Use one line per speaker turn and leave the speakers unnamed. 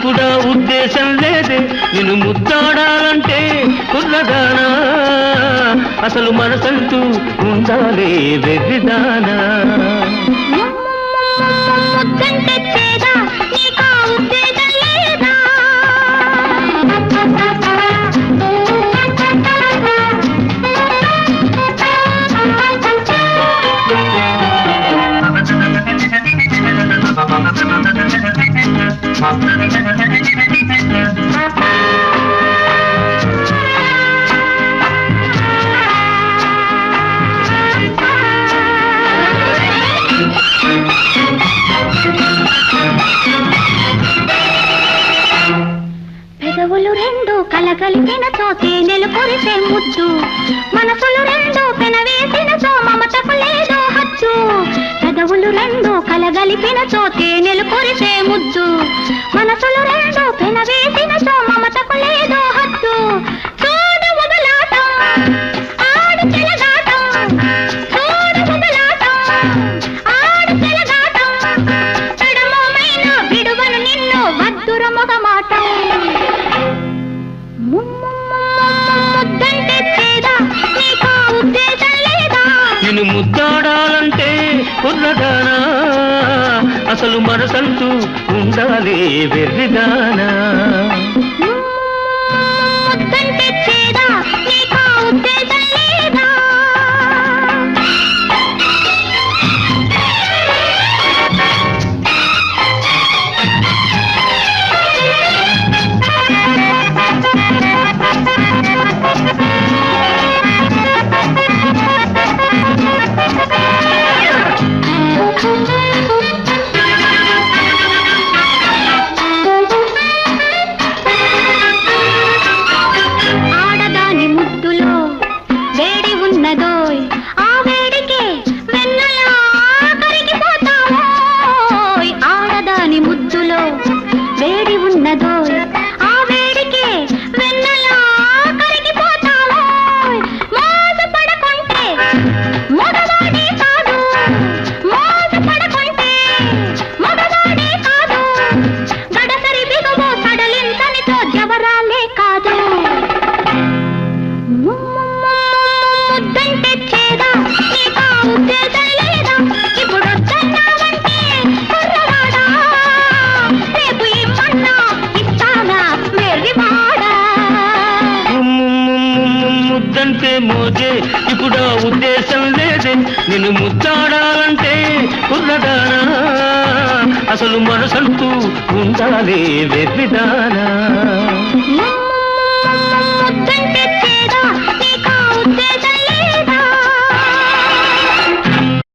ఇప్పుడు ఆ ఉద్దేశం లేదే నిన్ను ముద్దాడాలంటే కుర్రదానా అసలు మనసంటూ ఉండాలే వెర్రిదానా
పెదవులు రెండు కలగలిపిన చోతే నెలు కొరిసే ముద్దు మనసులు రెండు పెనవేసిన చో మమతకు లేదో హచ్చు పెదవులు రెండు కలగలిపిన చోతే నెలు కొరిసే ముద్దు మనసులు రెండు పెనవేసిన చో మమతకు లేదో హచ్చు చూడు మొదలాటం ఆడు చెలగాటం చూడు మొదలాటం ఆడు చెలగాటం పెడమోమైన విడువను నిన్ను వద్దుర మొగమాటం
నిన్ను ముద్దాడాలంటే కుర్రదానా అసలు మనసంటూ ఉండాలి వెర్రిదానా
ఆడదాని ముద్దులో వేడి ఉన్నదోయ్ ఆ వేడికే వెన్నలా కరిగిపోతావోయ్ ఆడదాని ముద్దులో వేడి ఉన్నదోయ్ ఆ వేడికే వెన్నలా కరిగిపోతావోయ్ మోసపడకుంటే మగవాడే కాదు మోసపడకుంటే మగవాడే కాదు గడసరి బిగువు సడలింతనితో జవరాలే కాదు ముద్దంటే చేదా నీకా ఉద్దేశం లేదా ఇప్పుడు వద్దన్నావంటే కుర్రవాడా రేపు ఇమ్మన్నా ఇస్తానా వెర్రివాడా
ముద్దంటే మోజే ఇప్పుడు ఆ ఉద్దేశం లేదే నిన్ను ముద్దాడాలంటే కుర్రదానా అసలు మనసంటూ ఉండాలి వెర్రిదానా